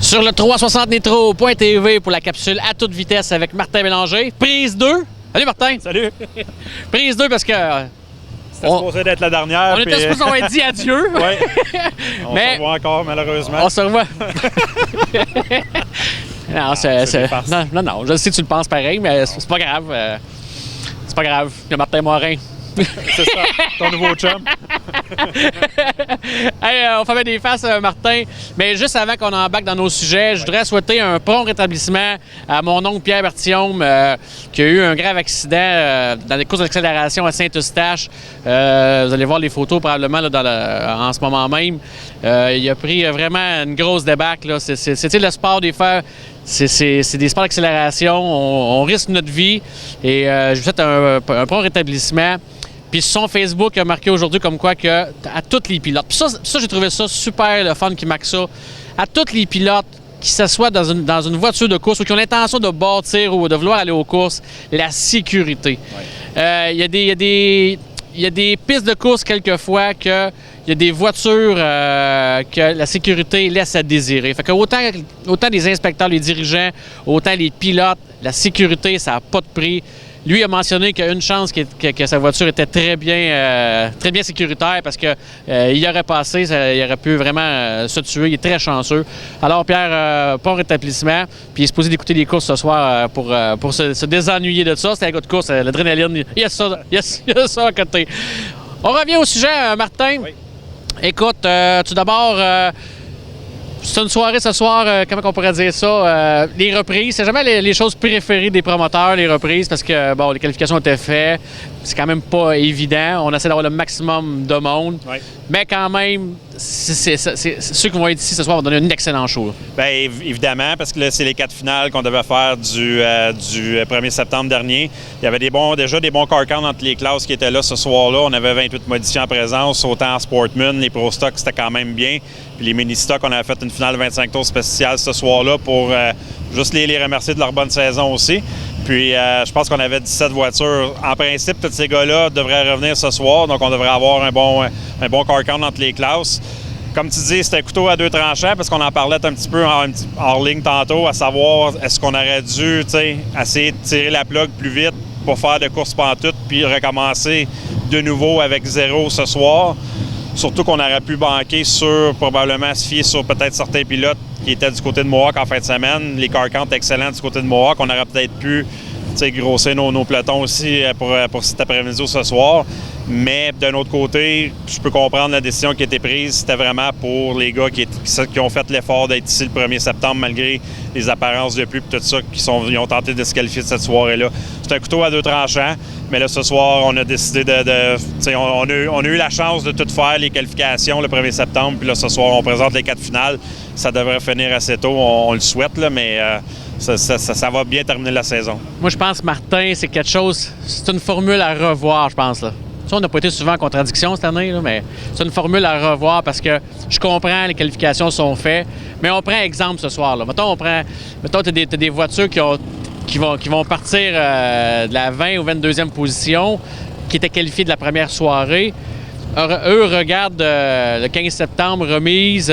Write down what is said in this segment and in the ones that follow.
Sur le 360nitro.tv pour la capsule à toute vitesse avec Martin Bélanger. Prise 2. Salut Martin. Salut. Prise 2 parce que... C'était supposé d'être la dernière. On était supposé avoir dit adieu. Oui. On se revoit encore, malheureusement. On se revoit. Non, je sais que tu le penses pareil, mais c'est pas grave. C'est pas grave. Il y a Martin Morin. C'est ça, ton nouveau chum. Hey, on fait des faces, Martin. Mais juste avant qu'on embarque dans nos sujets, je voudrais souhaiter un prompt rétablissement à mon oncle Pierre Bertillaume, qui a eu un grave accident dans les courses d'accélération à Saint-Eustache. Vous allez voir les photos probablement là, en ce moment même. Il a pris vraiment une grosse débâcle. C'est le sport des fers. C'est des sports d'accélération. On risque notre vie. Et je vous souhaite un prompt rétablissement. Puis son Facebook a marqué aujourd'hui comme quoi que à tous les pilotes. Puis ça j'ai trouvé ça super le fun qui marque ça. À tous les pilotes qui s'assoient dans une voiture de course ou qui ont l'intention de bâtir ou de vouloir aller aux courses, la sécurité. Il y a des pistes de course quelquefois que il y a des voitures que la sécurité laisse à désirer. Fait que autant les inspecteurs, les dirigeants, autant les pilotes, la sécurité, ça n'a pas de prix. Lui a mentionné qu'il y a une chance que sa voiture était très bien sécuritaire parce qu'il aurait passé, il aurait pu vraiment se tuer. Il est très chanceux. Alors, Pierre, bon rétablissement. Puis il est supposé d'écouter les courses ce soir pour se désennuyer de ça. C'était un gars de course, l'adrénaline. Il y a ça à côté. On revient au sujet, Martin. Oui. Écoute, tout d'abord... c'est une soirée ce soir, comment on pourrait dire ça? Les reprises, c'est jamais les choses préférées des promoteurs, les reprises, parce que bon, les qualifications étaient faites. C'est quand même pas évident. On essaie d'avoir le maximum de monde. Oui. Mais quand même, ceux qui vont être ici ce soir vont donner un excellent show. Bien, évidemment, parce que là, c'est les 4 finales qu'on devait faire du 1er septembre dernier. Il y avait déjà des bons car counts entre les classes qui étaient là ce soir-là. On avait 28 modifiés en présence, autant en Sportman, les Pro Stock, c'était quand même bien. Puis les Mini Stock, on avait fait une finale 25 tours spéciale ce soir-là pour juste les remercier de leur bonne saison aussi. Puis je pense qu'on avait 17 voitures. En principe, tous ces gars-là devraient revenir ce soir, donc on devrait avoir un bon car count entre les classes. Comme tu dis, c'était un couteau à 2 tranchants parce qu'on en parlait un petit peu hors ligne tantôt, à savoir est-ce qu'on aurait dû essayer de tirer la plug plus vite pour faire de courses pantoutes puis recommencer de nouveau avec 0 ce soir. Surtout qu'on aurait pu banquer probablement se fier sur peut-être certains pilotes qui étaient du côté de Mohawk en fin de semaine. Les car counts excellents du côté de Mohawk. On aurait peut-être pu grossir nos pelotons aussi pour cet après-midi ou ce soir. Mais d'un autre côté, je peux comprendre la décision qui a été prise. C'était vraiment pour les gars qui ont fait l'effort d'être ici le 1er septembre malgré les apparences de pluie et tout ça, ils ont tenté de se qualifier de cette soirée-là. C'est un couteau à 2 tranchants. Mais là, ce soir, on a décidé on a eu la chance de tout faire, les qualifications le 1er septembre. Puis là, ce soir, on présente les 4 finales. Ça devrait finir assez tôt, on le souhaite, là, mais ça va bien terminer la saison. Moi, je pense, Martin, c'est quelque chose... C'est une formule à revoir, je pense, là. Ça, on n'a pas été souvent en contradiction cette année, là, mais c'est une formule à revoir parce que je comprends, les qualifications sont faites, mais on prend exemple ce soir, là. Mettons, t'as des voitures qui vont partir de la 20 ou 22e position, qui étaient qualifiés de la première soirée. Eux regardent le 15 septembre, remise,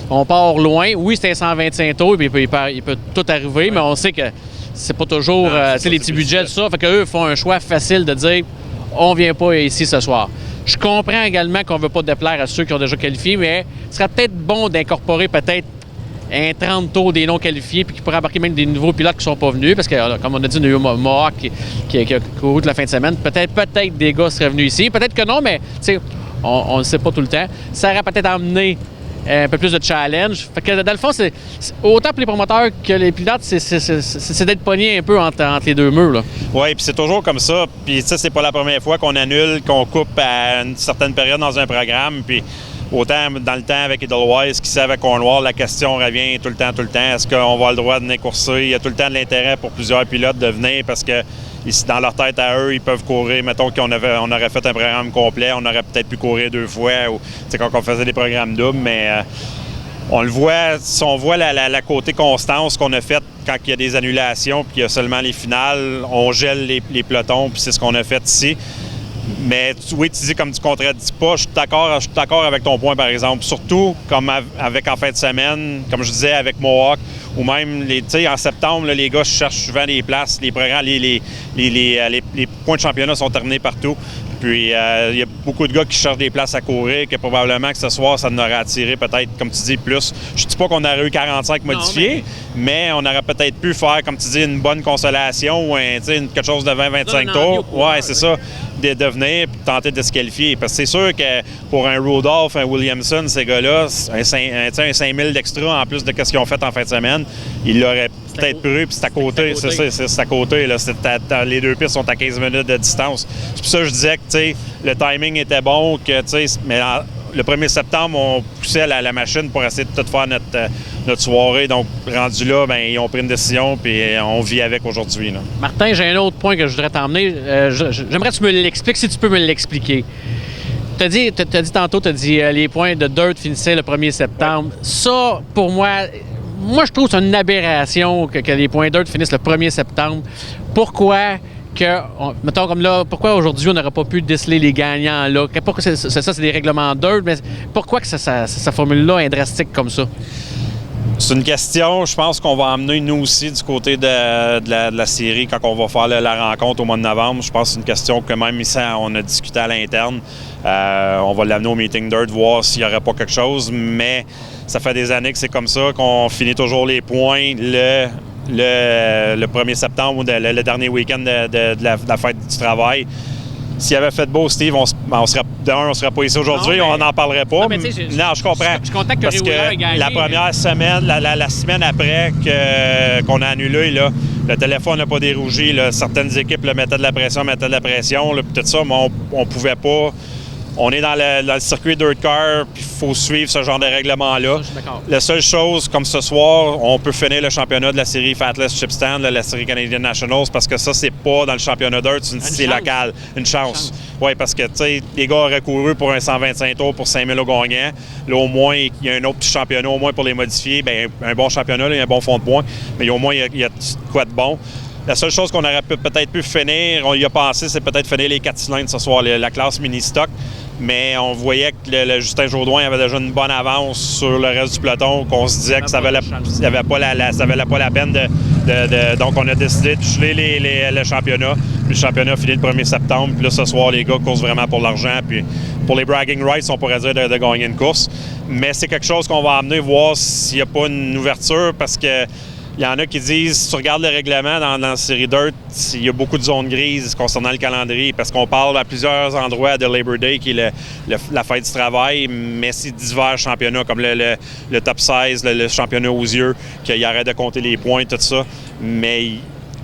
on part loin. Oui, c'était 125 tours, puis il peut tout arriver, mais on sait que c'est pas toujours les petits budgets, tout ça. Fait qu'eux font un choix facile de dire on vient pas ici ce soir. Je comprends également qu'on veut pas déplaire à ceux qui ont déjà qualifié, mais ce serait peut-être bon d'incorporer peut-être un 30 tours des non-qualifiés puis qui pourraient embarquer même des nouveaux pilotes qui ne sont pas venus parce que, comme on a dit, on a eu Mohawk qui a couru de la fin de semaine. Peut-être des gars seraient venus ici. Peut-être que non, mais on ne le sait pas tout le temps. Ça aurait peut-être amené un peu plus de challenge. Fait que dans le fond, c'est autant pour les promoteurs que les pilotes, c'est d'être pogné un peu entre les deux murs. Oui, puis c'est toujours comme ça. Puis ça, c'est pas la première fois qu'on annule, qu'on coupe à une certaine période dans un programme. Puis autant dans le temps avec Edelweiss qui savent à Cornwall, la question revient tout le temps. Est-ce qu'on va avoir le droit de venir courser? Il y a tout le temps de l'intérêt pour plusieurs pilotes de venir parce que dans leur tête à eux, ils peuvent courir. Mettons qu'on aurait fait un programme complet, on aurait peut-être pu courir 2 fois ou quand on faisait des programmes doubles, mais on le voit, si on voit la côté constance qu'on a faite quand il y a des annulations puis qu'il y a seulement les finales, on gèle les pelotons puis c'est ce qu'on a fait ici. Mais oui, tu dis comme tu contredis pas, je suis d'accord avec ton point, par exemple. Surtout comme avec en fin de semaine, comme je disais, avec Mohawk, ou même, en septembre, là, les gars cherchent souvent des places, les programmes, les points de championnat sont terminés partout. Puis, il y a beaucoup de gars qui cherchent des places à courir, que probablement que ce soir, ça en aurait attiré peut-être, comme tu dis, plus. Je ne dis pas qu'on aurait eu 45 modifiés, mais on aurait peut-être pu faire, comme tu dis, une bonne consolation ou quelque chose de 20-25 tours. Ouais, c'est ça, de venir et tenter de se qualifier. Parce que c'est sûr que pour un Rudolph, un Williamson, ces gars-là, un 5000 d'extra en plus de ce qu'ils ont fait en fin de semaine, ils l'auraient peut-être pris, puis c'est à côté. C'est à côté. Là. Les deux pistes sont à 15 minutes de distance. C'est pour ça que je disais que le timing était bon, mais le 1er septembre, on poussait la machine pour essayer de tout faire notre soirée. Donc, rendu là, ben, ils ont pris une décision, puis on vit avec aujourd'hui. Là. Martin, j'ai un autre point que je voudrais t'emmener. J'aimerais que tu me l'expliques, si tu peux me l'expliquer. Tu as dit tantôt, les points de Dirt finissaient le 1er septembre. Ouais. Ça, pour moi, je trouve que c'est une aberration que les points Dirt finissent le 1er septembre. Pourquoi mettons comme là, pourquoi aujourd'hui on n'aurait pas pu déceler les gagnants là? Pourquoi c'est des règlements Dirt, mais pourquoi que cette formule-là est drastique comme ça? C'est une question, je pense qu'on va emmener nous aussi du côté de la série quand on va faire la rencontre au mois de novembre. Je pense que c'est une question que même ici, on a discuté à l'interne. On va l'amener au meeting Dirt, voir s'il n'y aurait pas quelque chose, mais ça fait des années que c'est comme ça, qu'on finit toujours les points le 1er septembre ou le dernier week-end de la fête du travail. S'il avait fait beau, Steve, on serait pas ici aujourd'hui, on n'en parlerait pas. Non, je comprends. Je contacte parce que la première semaine, la semaine après qu'on a annulé, là, le téléphone n'a pas dérougi. Là, certaines équipes mettaient de la pression, là, tout ça, mais on pouvait pas. On est dans le circuit Dirt Car, puis il faut suivre ce genre de règlement-là. La seule chose, comme ce soir, on peut finir le championnat de la série Fatless Chip Stand, la série Canadian Nationals, parce que ça, c'est pas dans le championnat Dirt, c'est local. Une chance. Oui, parce que, tu sais, les gars auraient couru pour un 125 tours pour 5000 au gagnant. Là, au moins, il y a un autre petit championnat, au moins pour les modifier. Bien, un bon championnat, là, il y a un bon fond de points, mais au moins, il y a quoi de bon. La seule chose qu'on aurait peut-être pu finir, on y a pensé, c'est peut-être finir les 4 cylindres ce soir, la classe mini-stock. Mais on voyait que le Justin Jourdouin avait déjà une bonne avance sur le reste du peloton, qu'on se disait que ça valait pas la peine donc on a décidé de geler le championnat. Puis le championnat finit le 1er septembre. Puis là, ce soir, les gars courent vraiment pour l'argent. Puis pour les bragging rights, on pourrait dire de gagner une course. Mais c'est quelque chose qu'on va amener voir s'il n'y a pas une ouverture, parce que il y en a qui disent, si tu regardes le règlement dans la série Dirt, il y a beaucoup de zones grises concernant le calendrier, parce qu'on parle à plusieurs endroits de Labor Day, qui est la fête du travail, mais c'est divers championnats, comme le top 16, le championnat aux yeux, qu'il arrête de compter les points, tout ça. Mais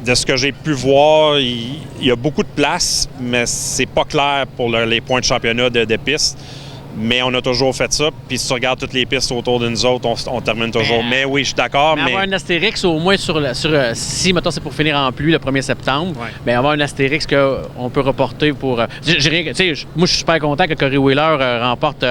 de ce que j'ai pu voir, il y a beaucoup de place, mais c'est pas clair pour les points de championnat de piste. Mais on a toujours fait ça. Puis si tu regardes toutes les pistes autour de nous autres, on termine toujours. Mais oui, je suis d'accord. Mais avoir un astérix au moins sur si, mettons, c'est pour finir en pluie le 1er septembre, bien avoir un astérix qu'on peut reporter pour. Moi, je suis super content que Corey Wheeler remporte,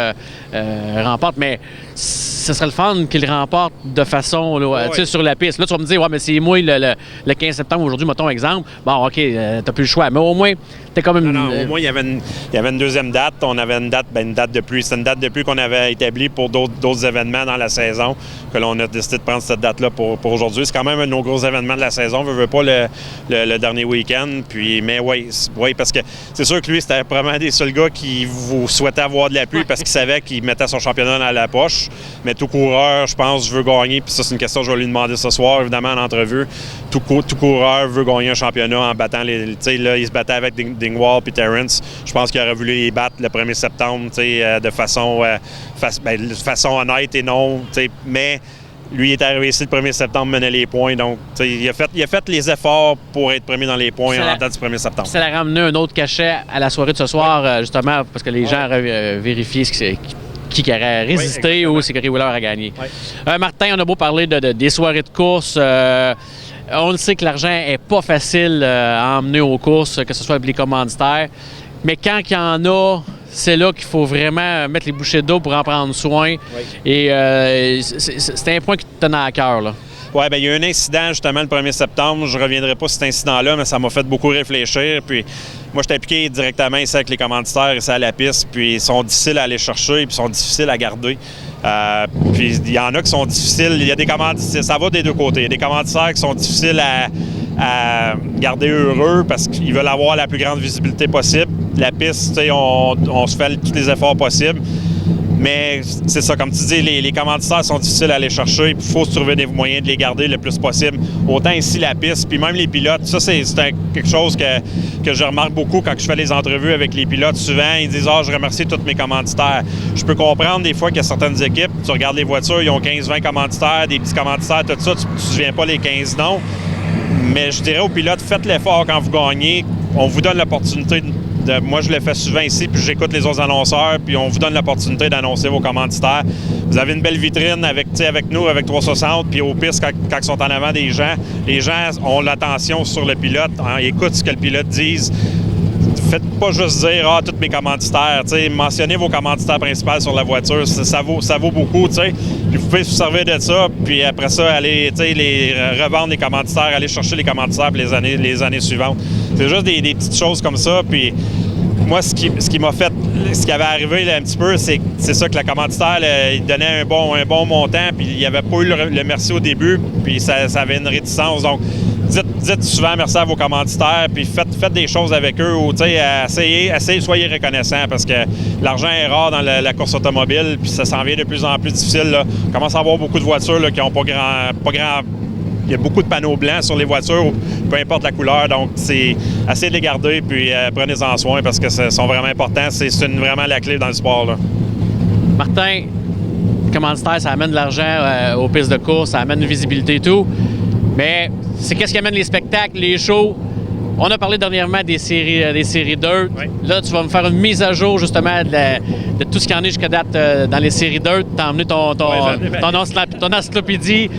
mais ce serait le fun qu'il remporte de façon sur la piste. Là, tu vas me dire, ouais, mais c'est moi le 15 septembre aujourd'hui, mettons exemple. Bon, OK, t'as plus le choix. Mais au moins, t'es quand même. Non, au moins, il y avait une deuxième date. On avait une date de pluie. C'est une date de pluie qu'on avait établie pour d'autres événements dans la saison, que l'on a décidé de prendre cette date-là pour aujourd'hui. C'est quand même un de nos gros événements de la saison. On veut pas le dernier week-end. Puis, mais oui, parce que c'est sûr que lui, c'était probablement des seuls gars qui vous souhaitaient avoir de la pluie parce qu'il savait qu'il mettait son championnat dans la poche. Mais tout coureur, je pense, veut gagner. Puis ça, c'est une question que je vais lui demander ce soir, évidemment, en entrevue. Tout coureur veut gagner un championnat en battant les. Tu sais, là, il se battait avec Dingwall puis Terrence. Je pense qu'il aurait voulu les battre le 1er septembre, tu sais, de façon honnête et non. Tu sais, mais lui, il est arrivé ici le 1er septembre, menait les points. Donc, tu sais, il a fait les efforts pour être premier dans les points en date du 1er septembre. Ça a ramené un autre cachet à la soirée de ce soir, justement, parce que les gens auraient vérifié qui aurait résisté ou si Corey Wheeler a gagné. Martin, on a beau parler des soirées de course. On le sait que l'argent n'est pas facile à emmener aux courses, que ce soit avec les commanditaires. Mais quand il y en a, c'est là qu'il faut vraiment mettre les bouchées d'eau pour en prendre soin. Et c'est un point qui te tenait à cœur, là. Oui, bien, il y a eu un incident justement le 1er septembre. Je ne reviendrai pas sur cet incident-là, mais ça m'a fait beaucoup réfléchir. Puis moi, je suis impliqué directement ici avec les commanditaires, ici à la piste, puis ils sont difficiles à aller chercher, puis ils sont difficiles à garder. Puis il y en a qui sont difficiles. Il y a des commanditaires, ça va des deux côtés. Il y a des commanditaires qui sont difficiles à garder heureux parce qu'ils veulent avoir la plus grande visibilité possible. La piste, on se fait tous les efforts possibles. Mais c'est ça, comme tu dis, les commanditaires sont difficiles à aller chercher. Il faut se trouver des moyens de les garder le plus possible. Autant ici la piste, puis même les pilotes. Ça, c'est quelque chose que je remarque beaucoup quand je fais les entrevues avec les pilotes. Souvent, ils disent « Ah, je remercie tous mes commanditaires. » Je peux comprendre des fois qu'il y a certaines équipes, tu regardes les voitures, ils ont 15-20 commanditaires, des petits commanditaires, tout ça, tu ne te souviens pas les 15 noms. Mais je dirais aux pilotes, faites l'effort quand vous gagnez. On vous donne l'opportunité moi, je le fais souvent ici, puis j'écoute les autres annonceurs, puis on vous donne l'opportunité d'annoncer vos commanditaires. Vous avez une belle vitrine avec nous, avec 360, puis aux pistes, quand ils sont en avant des gens, les gens ont l'attention sur le pilote, ils écoutent ce que le pilote dise. Faites pas juste dire « Ah, tous mes commanditaires », mentionnez vos commanditaires principaux sur la voiture, ça vaut beaucoup, puis vous pouvez vous servir de ça, puis après ça, aller revendre les commanditaires, aller chercher les commanditaires pour les années suivantes. C'est juste des petites choses comme ça, puis moi, ce qui m'a fait, ce qui avait arrivé là, un petit peu, c'est ça que la commanditaire, il donnait un bon montant, puis il n'y avait pas eu le merci au début, puis ça avait une réticence, donc dites souvent merci à vos commanditaires, puis faites des choses avec eux, ou essayez, soyez reconnaissants, parce que l'argent est rare dans la course automobile, puis ça s'en vient de plus en plus difficile. Là. On commence à avoir beaucoup de voitures là, qui n'ont pas grand. Il y a beaucoup de panneaux blancs sur les voitures, peu importe la couleur, donc c'est essayez de les garder, puis prenez-en soin, parce que sont vraiment importants. C'est vraiment la clé dans le sport. Là. Martin, commanditaire, ça amène de l'argent aux pistes de course, ça amène une visibilité et tout. Mais c'est qu'est-ce qui amène les spectacles, les shows. On a parlé dernièrement des séries Dirt. Oui. Là, tu vas me faire une mise à jour justement de tout ce qu'il y en a jusqu'à date dans les séries Dirt. Tu as emmené ton encyclopédie.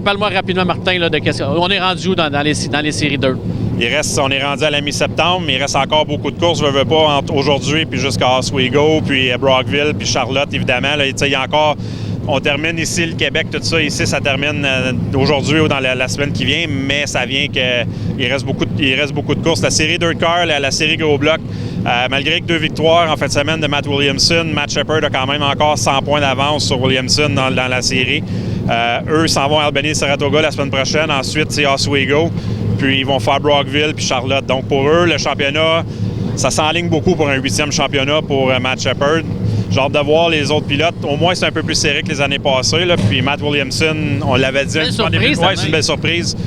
Parle-moi rapidement, Martin, là, on est rendu où dans les séries Dirt? On est rendu à la mi-septembre, mais il reste encore beaucoup de courses. Je veux pas entre aujourd'hui puis jusqu'à Oswego, puis Brockville, puis Charlotte, évidemment. Là, il y a encore... On termine ici le Québec, tout ça. Ici, ça termine aujourd'hui ou dans la semaine qui vient, mais ça vient qu'il reste beaucoup de courses. La série Dirt Car, la série Gros Bloc, malgré que 2 victoires en fin de semaine de Matt Williamson, Matt Shepard a quand même encore 100 points d'avance sur Williamson dans la série. Eux s'en vont à Albany-Saratoga la semaine prochaine. Ensuite, c'est Oswego. Puis ils vont faire Brockville puis Charlotte. Donc pour eux, le championnat, ça s'enligne beaucoup pour un 8e championnat pour Matt Shepard. J'ai hâte de voir les autres pilotes. Au moins, c'est un peu plus serré que les années passées. Là. Puis Matt Williamson, on l'avait dit. C'est une belle surprise.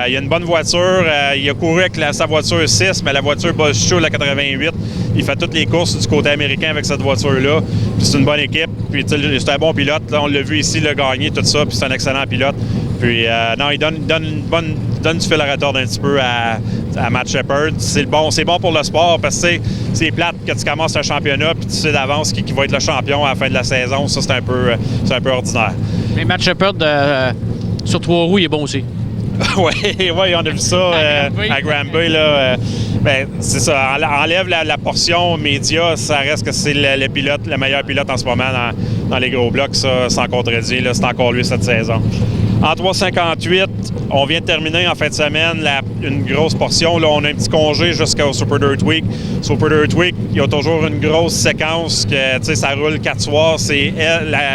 Il a une bonne voiture. Il a couru avec sa voiture 6, mais la voiture Bosch la 88. Il fait toutes les courses du côté américain avec cette voiture-là. Puis c'est une bonne équipe. Puis c'est un bon pilote. Là, on l'a vu ici, le gagner, tout ça. Puis c'est un excellent pilote. Puis non, il donne du fil à retordre un petit peu à Matt Shepard. C'est bon pour le sport parce que c'est plate que tu commences un championnat puis tu sais d'avance qui va être le champion à la fin de la saison. Ça, c'est un peu ordinaire. Mais Matt Shepard, sur 3 roues, il est bon aussi. Oui, on a vu ça à Granby. Ben, c'est ça, enlève la portion média, ça reste que c'est le meilleur pilote en ce moment dans les gros blocs, ça, sans contredit. Là, c'est encore lui cette saison. En 358, on vient de terminer en fin de semaine une grosse portion. Là, on a un petit congé jusqu'au Super Dirt Week. Super Dirt Week, il y a toujours une grosse séquence que ça roule 4 soirs. C'est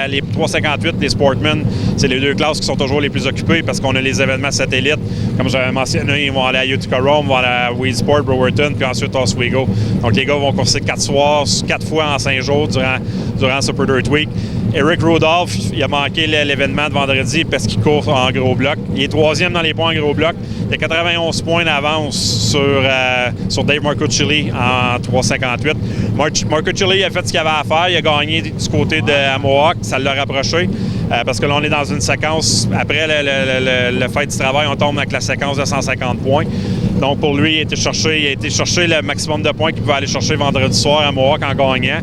les 358, les Sportmen, c'est les 2 classes qui sont toujours les plus occupées parce qu'on a les événements satellites. Comme j'avais mentionné, ils vont aller à Utica Rome, ils vont aller à Weed Sport, Brewerton, puis ensuite Oswego. Donc les gars vont courser 4 soirs, 4 fois en 5 jours durant Super Dirt Week. Eric Rudolph, il a manqué l'événement de vendredi parce qu'il court en gros bloc. Il est 3e dans les points en gros bloc. Il a 91 points d'avance sur Dave Marcucci en 358. Marcucci a fait ce qu'il avait à faire. Il a gagné du côté de Mohawk. Ça l'a rapproché parce que là, on est dans une séquence. Après le fait du travail, on tombe avec la séquence de 150 points. Donc, pour lui, il a été chercher le maximum de points qu'il pouvait aller chercher vendredi soir à Mohawk en gagnant.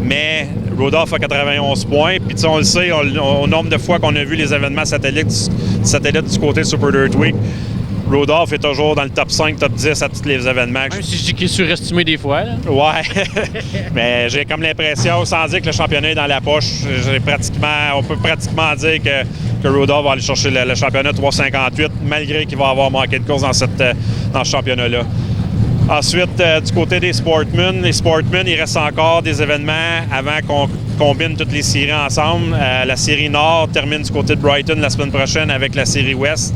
Mais Rudolph a 91 points. Puis, on le sait, au nombre de fois qu'on a vu les événements satellites du côté de Super Dirt Week, Rudolph est toujours dans le top 5, top 10 à tous les événements. Même si je dis qu'il est surestimé des fois. Là. Ouais. Mais j'ai comme l'impression, sans dire que le championnat est dans la poche, on peut pratiquement dire que Rudolph va aller chercher le championnat 358, malgré qu'il va avoir manqué de course dans ce championnat-là. Ensuite, du côté des Sportmen, les Sportmen, il reste encore des événements avant qu'on combine toutes les séries ensemble. La série Nord termine du côté de Brighton la semaine prochaine avec la série Ouest.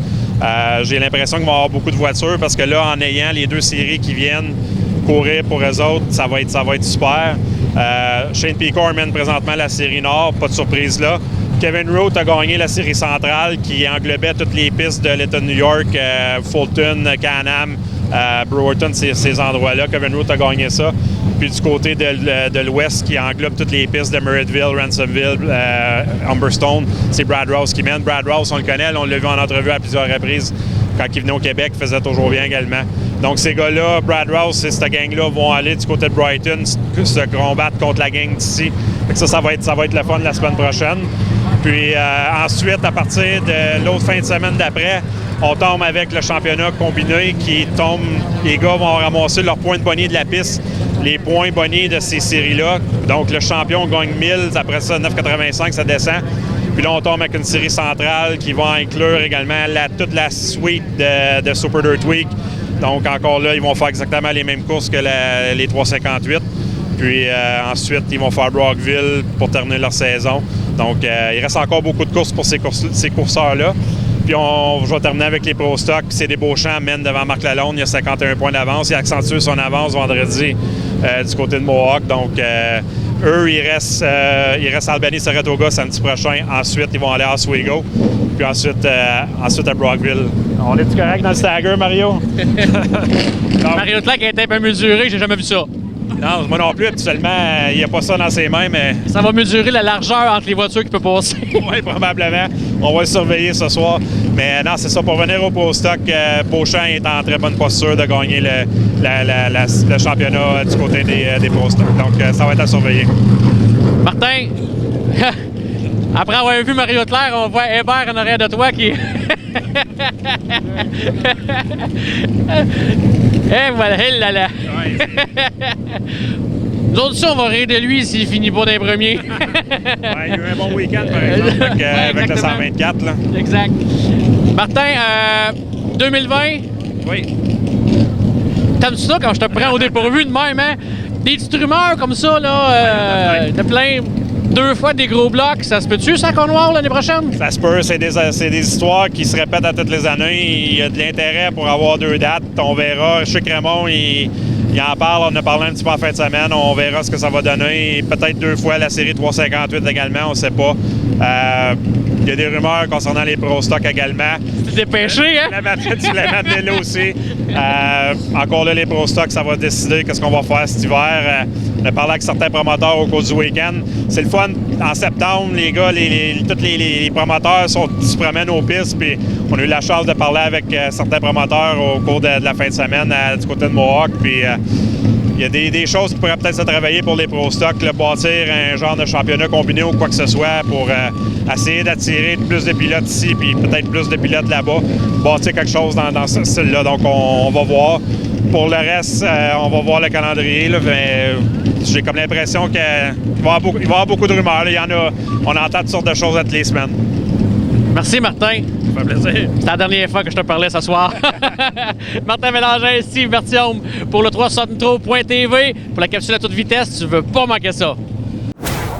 J'ai l'impression qu'il va y avoir beaucoup de voitures parce que là, en ayant les deux séries qui viennent courir pour eux autres, ça va être super. Shane Pecor mène présentement la série Nord, pas de surprise là. Kevin Root a gagné la série centrale qui englobait toutes les pistes de l'État de New York, Fulton, Can-Am, Brewerton, ces endroits-là. Kevin Root a gagné ça. Puis du côté de l'Ouest qui englobe toutes les pistes de Murrayville, Ransomville, Humberstone, c'est Brad Rouse qui mène. Brad Rouse, on le connaît, on l'a vu en entrevue à plusieurs reprises. Quand il venait au Québec, il faisait toujours bien également. Donc ces gars-là, Brad Rouse et cette gang-là vont aller du côté de Brighton se combattre contre la gang d'ici. Ça va être le fun la semaine prochaine. Puis ensuite, à partir de l'autre fin de semaine d'après, on tombe avec le championnat combiné qui tombe. Les gars vont ramasser leurs points de bonnier de la piste, les points bonniers de ces séries-là. Donc le champion gagne 1000, après ça 9,85, ça descend. Puis là, on tombe avec une série centrale qui va inclure également toute la suite de Super Dirt Week. Donc encore là, ils vont faire exactement les mêmes courses que les 358. Puis ensuite, ils vont faire Brockville pour terminer leur saison. Donc, il reste encore beaucoup de courses pour ces courseurs-là. Puis, je vais terminer avec les Pro Stock. CD Beauchamp mène devant Marc Lalonde. Il a 51 points d'avance. Il a accentué son avance vendredi du côté de Mohawk. Donc, eux, il reste Albany-Saratoga samedi prochain. Ensuite, ils vont aller à Oswego. Puis ensuite à Brockville. On est-tu correct dans le stagger, Mario? Mario Tlac est un peu mesuré, j'ai jamais vu ça. Non, moi non plus, habituellement, il n'y a pas ça dans ses mains, mais... Ça va mesurer la largeur entre les voitures qui peut passer. Oui, probablement. On va le surveiller ce soir. Mais non, c'est ça. Pour venir au Pro Stock, Beauchamp est en très bonne posture de gagner le championnat du côté des Pro Stock. Donc, ça va être à surveiller. Martin, après avoir vu Mario Tlac, on voit Hébert en arrière de toi qui... Eh voilà, là là. Nous autres aussi, on va rire de lui s'il finit pas d'un premier. Ouais, il y a eu un bon week-end, par exemple, avec le 124. Là. Exact. Martin, 2020? Oui. T'aimes ça quand je te prends au dépourvu de même, hein? Des petites rumeurs comme ça, là, de plein... 2 fois des gros blocs, ça se peut-tu, ça, Cornwall, l'année prochaine? Ça se peut, c'est des histoires qui se répètent à toutes les années. Il y a de l'intérêt pour avoir 2 dates. On verra. Je sais que Raymond, il en parle. On a parlé un petit peu en fin de semaine. On verra ce que ça va donner. Peut-être 2 fois la série 358 également, on ne sait pas. Il y a des rumeurs concernant les Pro Stock également. C'est dépêché, hein? Tu l'as amené là aussi. Encore là, les Pro Stock, ça va décider qu'est-ce qu'on va faire cet hiver. On a parlé avec certains promoteurs au cours du week-end. C'est le fun. En septembre, les gars, tous les promoteurs se promènent aux pistes. Puis on a eu la chance de parler avec certains promoteurs au cours de la fin de semaine du côté de Mohawk. Puis il y a des choses qui pourraient peut-être se travailler pour les Pro Stock, bâtir un genre de championnat combiné ou quoi que ce soit pour essayer d'attirer plus de pilotes ici puis peut-être plus de pilotes là-bas. Bâtir quelque chose dans ce style-là. Donc on va voir. Pour le reste, on va voir le calendrier. Là, j'ai comme l'impression qu'il va y avoir beaucoup de rumeurs. Là. On entend toutes sortes de choses toutes les semaines. Merci, Martin. Ça fait plaisir. C'est la dernière fois que je te parlais ce soir. Martin Mélanger, Steve Bertium pour le 360nitro.tv. Pour la capsule à toute vitesse, tu veux pas manquer ça.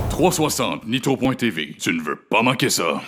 360nitro.tv. Tu ne veux pas manquer ça.